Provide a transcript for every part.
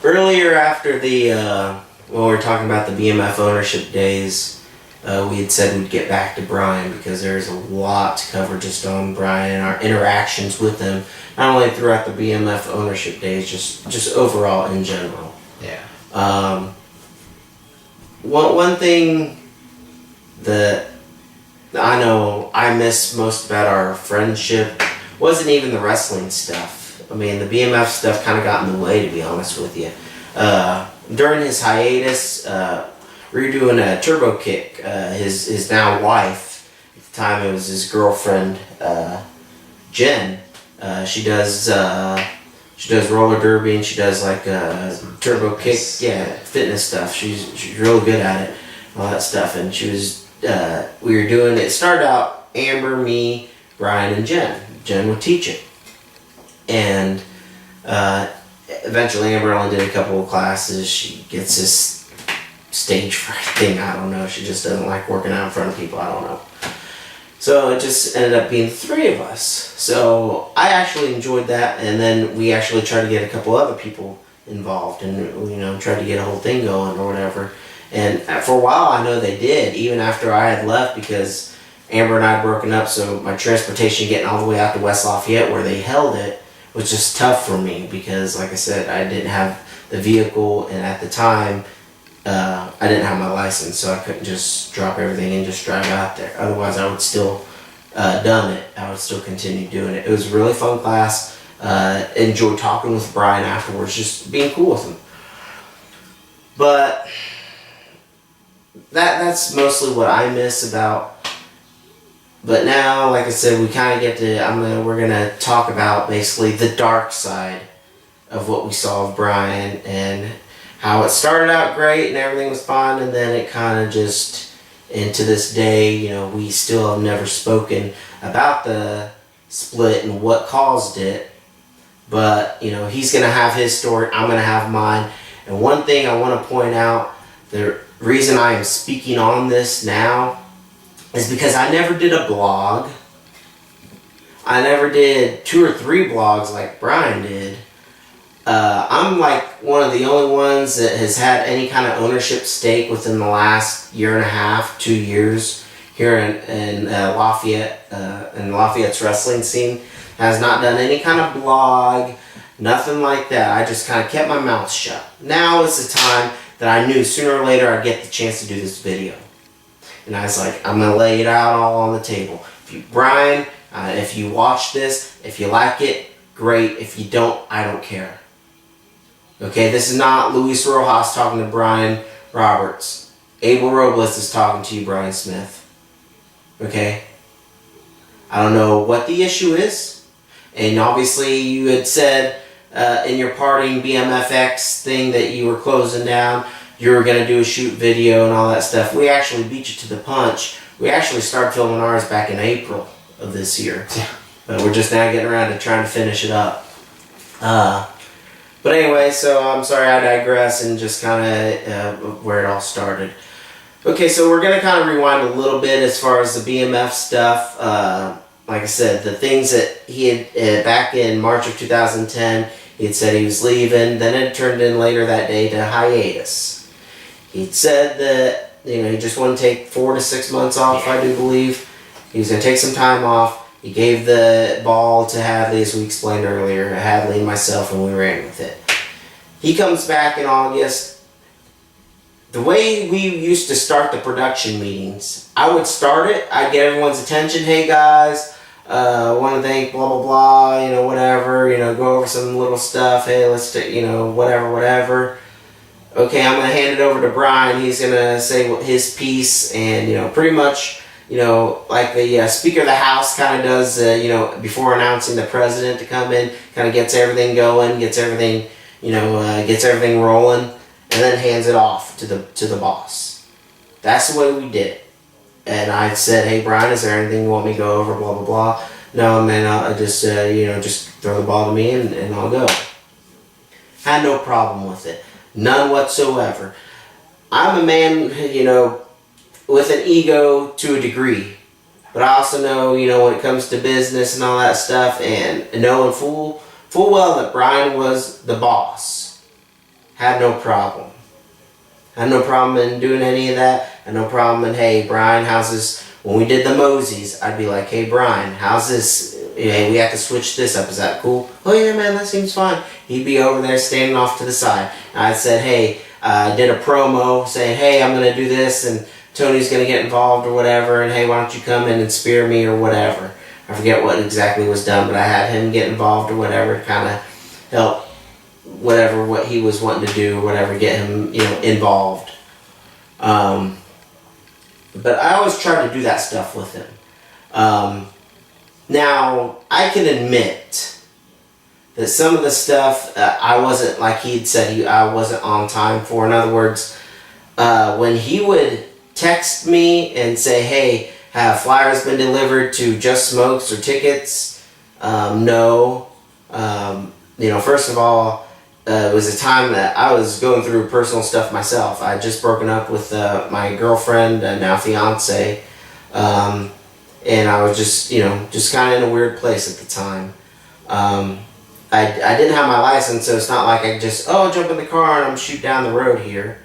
earlier after the, when we were talking about the BMF ownership days, we had said we'd get back to Brian because there's a lot to cover just on Brian and our interactions with him, not only throughout the BMF ownership days, just overall in general. Yeah. One thing that I know I miss most about our friendship wasn't even the wrestling stuff. I mean, the BMF stuff kind of got in the way, to be honest with you. During his hiatus, we were doing a turbo kick. His now wife, at the time it was his girlfriend, Jen. She does roller derby and she does like turbo kick, fitness stuff. She's really good at it, all that stuff. And she was, we were doing it. Started out Amber, me, Brian, and Jen. Jen would teach it, and eventually Amber only did a couple of classes. She gets this stage fright thing. I don't know. She just doesn't like working out in front of people. I don't know. So it just ended up being 3 of us. So I actually enjoyed that, and then we actually tried to get a couple other people involved, and tried to get a whole thing going or whatever. And for a while, I know they did, even after I had left, because Amber and I had broken up. So my transportation getting all the way out to West Lafayette, where they held it, was just tough for me because, like I said, I didn't have the vehicle, and at the time, I didn't have my license, so I couldn't just drop everything and just drive out there. Otherwise, I would still done it. I would still continue doing it. It was a really fun class. Enjoyed talking with Brian afterwards, just being cool with him. But that's mostly what I miss about. But now, like I said, we kind of get to. We're gonna talk about basically the dark side of what we saw of Brian and how it started out great and everything was fine, and then it kind of just, and to this day, we still have never spoken about the split and what caused it. But he's gonna have his story. I'm gonna have mine. And one thing I want to point out: the reason I am speaking on this now is because I never did a blog. I never did 2 or 3 blogs like Brian did. I'm like one of the only ones that has had any kind of ownership stake within the last year and a half, 2 years here in Lafayette, in Lafayette's wrestling scene. Has not done any kind of blog, nothing like that. I just kind of kept my mouth shut. Now is the time that I knew sooner or later I'd get the chance to do this video. And I was like, I'm going to lay it out all on the table. Brian, if you watch this, if you like it, great. If you don't, I don't care. Okay, this is not Luis Rojas talking to Brian Roberts. Abel Robles is talking to you, Brian Smith. Okay? I don't know what the issue is. And obviously you had said in your parting BMFX thing that you were closing down. You were going to do a shoot video and all that stuff. We actually beat you to the punch. We actually started filming ours back in April of this year. But we're just now getting around to trying to finish it up. But anyway, so I'm sorry I digress and just kind of where it all started. Okay, so we're going to kind of rewind a little bit as far as the BMF stuff. Like I said, the things that he had, back in March of 2010, he had said he was leaving. Then it turned in later that day to hiatus. He'd said that, he just wanted to take 4 to 6 months off, I do believe. He was going to take some time off. He gave the ball to Hadley, as we explained earlier, Hadley and myself, and we ran with it. He comes back in August. The way we used to start the production meetings, I would start it, I'd get everyone's attention, hey guys, want to thank blah blah blah, whatever, go over some little stuff, hey, let's whatever. Okay, I'm going to hand it over to Brian. He's going to say his piece, and, pretty much, like the Speaker of the House kind of does, before announcing the President to come in, kind of gets everything going, gets everything rolling, and then hands it off to the boss. That's the way we did it. And I said, hey, Brian, is there anything you want me to go over, blah, blah, blah. No, man, I just, just throw the ball to me and I'll go. Had no problem with it. None whatsoever. I'm a man, with an ego to a degree. But I also know, when it comes to business and all that stuff, and knowing full well that Brian was the boss. Had no problem. Had no problem in doing any of that. Had no problem in, hey, Brian, how's this? When we did the Moseys, I'd be like, hey, Brian, how's this? Hey, we have to switch this up. Is that cool? Oh, yeah, man, that seems fine. He'd be over there standing off to the side. And I said, hey, I did a promo saying, hey, I'm going to do this, and Tony's going to get involved or whatever, and hey, why don't you come in and spear me or whatever. I forget what exactly was done, but I had him get involved or whatever, kind of help whatever what he was wanting to do or whatever, get him, involved. But I always try to do that stuff with him. Now, I can admit that some of the stuff I wasn't, like he'd said, I wasn't on time for. In other words, when he would text me and say, hey, have flyers been delivered to Just Smokes or tickets? No. First of all, it was a time that I was going through personal stuff myself. I had just broken up with my girlfriend, now fiance, and I was just kind of in a weird place at the time. I didn't have my license, so it's not like I just, jump in the car and I'm shoot down the road here,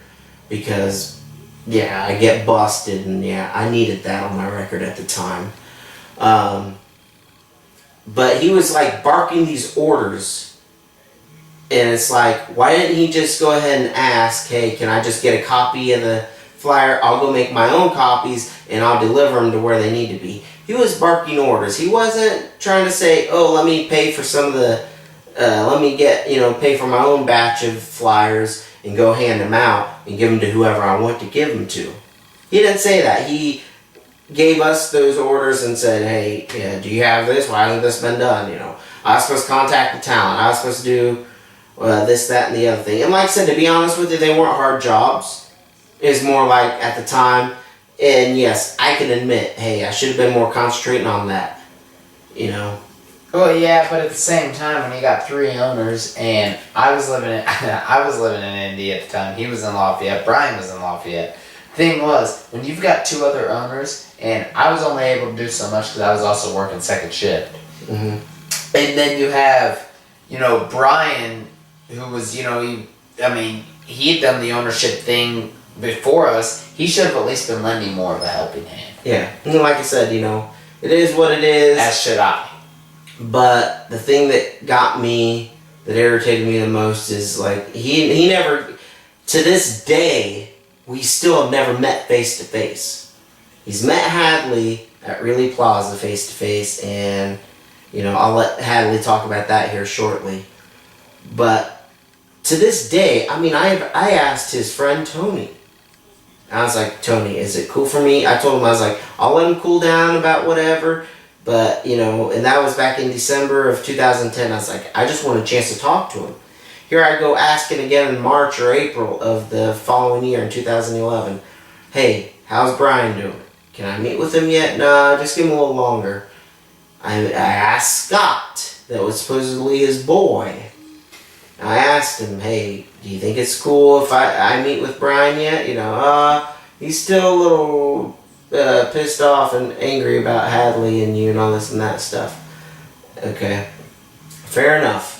because, yeah, I get busted, and yeah, I needed that on my record at the time. But he was like barking these orders. And it's like, why didn't he just go ahead and ask, hey, can I just get a copy of the flyer? I'll go make my own copies, and I'll deliver them to where they need to be. He was barking orders. He wasn't trying to say, let me pay for some of the, let me get, pay for my own batch of flyers and go hand them out and give them to whoever I want to give them to. He didn't say that. He gave us those orders and said, hey, do you have this? Why hasn't this been done? I was supposed to contact the talent. I was supposed to do this, that, and the other thing. And like I said, to be honest with you, they weren't hard jobs. It was more like at the time. And yes, I can admit, hey, I should have been more concentrating on that. Well, yeah, but at the same time, when you got 3 owners, and I was living in Indy at the time. He was in Lafayette. Brian was in Lafayette. Thing was, when you've got 2 other owners, and I was only able to do so much because I was also working second shift. Mm-hmm. And then you have, Brian, who was, he had done the ownership thing before us. He should have at least been lending more of a helping hand. Yeah, and like I said, it is what it is. As should I. But the thing that got me, that irritated me the most is, like, he never, to this day, we still have never met face to face. He's met Hadley at Really Plaza face to face, and, I'll let Hadley talk about that here shortly. But to this day, I asked his friend Tony. I was like, Tony, is it cool for me? I told him, I was like, I'll let him cool down about whatever. But, and that was back in December of 2010. I was like, I just want a chance to talk to him. Here I go asking again in March or April of the following year in 2011. Hey, how's Brian doing? Can I meet with him yet? Nah, just give him a little longer. I asked Scott, that was supposedly his boy. I asked him, hey, do you think it's cool if I meet with Brian yet? He's still a little pissed off and angry about Hadley and you and all this and that stuff. Okay, fair enough.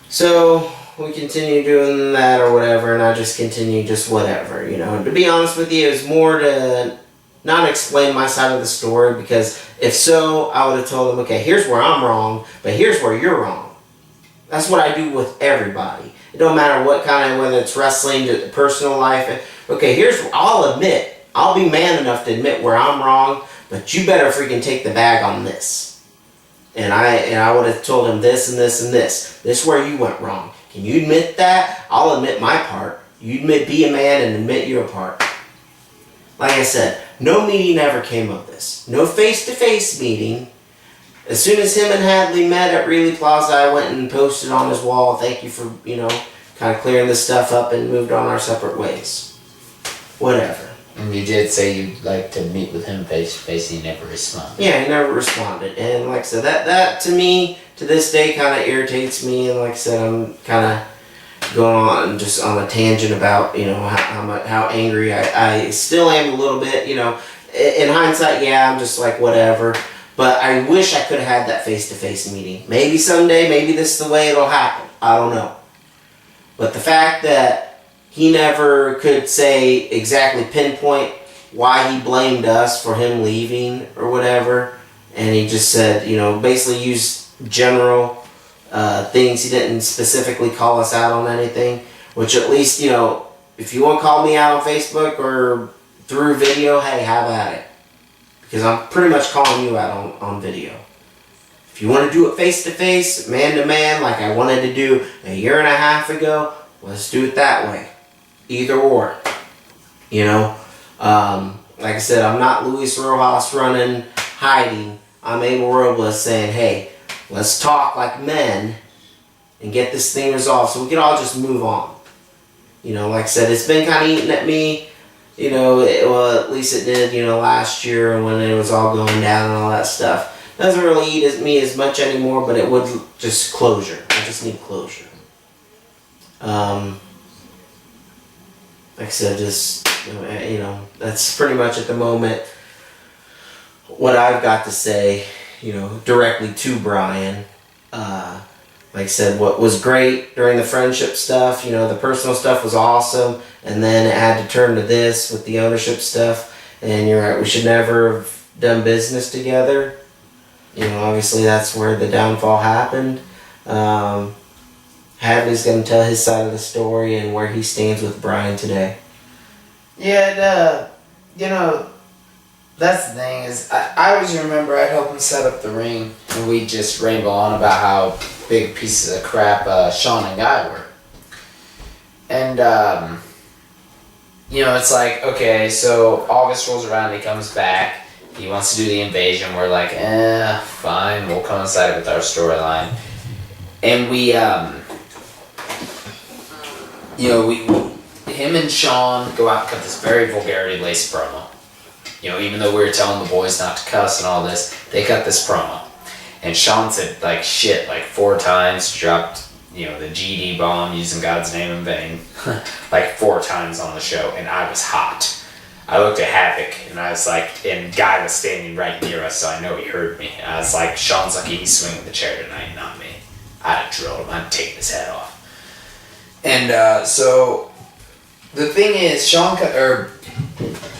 So we continue doing that or whatever, and I just continue just whatever, To be honest with you, it was more to not explain my side of the story, because if so, I would have told him, okay, here's where I'm wrong, but here's where you're wrong. That's what I do with everybody. It don't matter what kind of, whether it's wrestling, to personal life. Okay, I'll admit, I'll be man enough to admit where I'm wrong, but you better freaking take the bag on this. And I would have told him this and this and this. This is where you went wrong. Can you admit that? I'll admit my part. You be a man and admit your part. Like I said, no meeting ever came of this. No face-to-face meeting. As soon as him and Hadley met at Really Plaza, I went and posted on his wall, thank you for, kind of clearing this stuff up, and moved on our separate ways. Whatever. And you did say you'd like to meet with him face to face, he never responded. Yeah, he never responded. And like I said, that to me, to this day, kind of irritates me. And like I said, I'm kind of going on just on a tangent about, how angry I still am a little bit, In hindsight, yeah, I'm just like, whatever. But I wish I could have had that face-to-face meeting. Maybe someday, maybe this is the way it'll happen. I don't know. But the fact that he never could say exactly pinpoint why he blamed us for him leaving or whatever, and he just said, basically used general things. He didn't specifically call us out on anything, which at least, if you want to call me out on Facebook or through video, hey, have at it. Because I'm pretty much calling you out on video. If you want to do it face to face, man to man, like I wanted to do a year and a half ago, let's do it that way. Either or. Like I said, I'm not Luis Rojas running, hiding. I'm Abel Robles saying, hey, let's talk like men and get this thing resolved so we can all just move on. Like I said, it's been kind of eating at me. Well, at least it did, last year when it was all going down and all that stuff. Doesn't really eat at me as much anymore, but it would just closure. I just need closure. Like I said, just, that's pretty much at the moment what I've got to say, directly to Brian. Like I said, what was great during the friendship stuff, the personal stuff was awesome, and then it had to turn to this with the ownership stuff, and you're right, we should never have done business together. Obviously that's where the downfall happened. Hadley's going to tell his side of the story and where he stands with Brian today. Yeah, that's the thing is, I always remember I'd help him set up the ring, and we'd just ramble on about how big pieces of crap Sean and Guy were. And, it's like, okay, so August rolls around, he comes back, he wants to do the invasion, we're like, fine, we'll coincide with our storyline. And we, him and Sean go out and cut this very vulgarity-laced promo. Even though we were telling the boys not to cuss and all this, they cut this promo. And Sean said, shit, 4 times, dropped, the GD bomb, using God's name in vain, 4 times on the show, and I was hot. I looked at Havoc, and I was like, and Guy was standing right near us, so I know he heard me. I was like, Sean's lucky he's swinging the chair tonight, not me. I'd have drilled him, I'd take his head off. And, so, the thing is,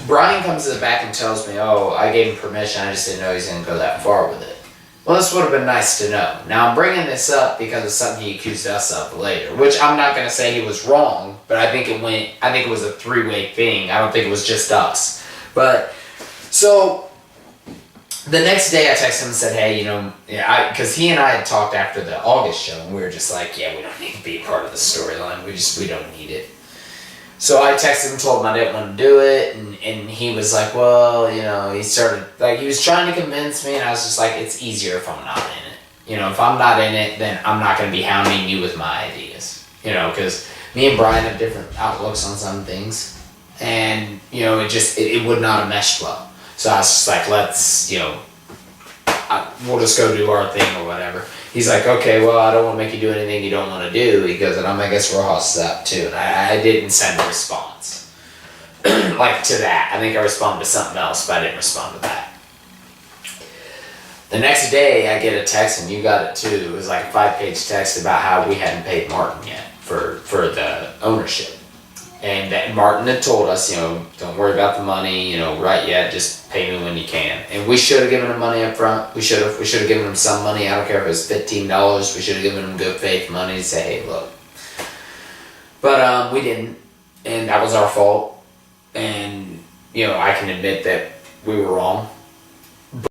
Brian comes to the back and tells me, oh, I gave him permission, I just didn't know he was going to go that far with it. Well, this would have been nice to know. Now, I'm bringing this up because of something he accused us of later, which I'm not going to say he was wrong, but I think it was a 3-way thing. I don't think it was just us. But, so, the next day I texted him and said, hey, because he and I had talked after the August show, and we were just like, yeah, we don't need to be part of the storyline. We don't need it. So I texted him, told him I didn't want to do it, and he was like, well, he started, he was trying to convince me, and I was just like, it's easier if I'm not in it. If I'm not in it, then I'm not going to be hounding you with my ideas. Because me and Brian have different outlooks on some things, and, it would not have meshed well. So I was just like, let's, we'll just go do our thing or whatever. He's like, okay, well, I don't want to make you do anything you don't want to do. He goes, and I guess Rojas is up too. And I didn't send a response. To that. I think I responded to something else, but I didn't respond to that. The next day, I get a text, and you got it too. It was like a 5-page text about how we hadn't paid Martin yet for the ownership. And that Martin had told us, don't worry about the money, right yet, just pay me when you can. And we should have given him money up front. We should have given him some money. I don't care if it was $15. We should have given him good faith money to say, hey, look. But we didn't. And that was our fault. And, I can admit that we were wrong.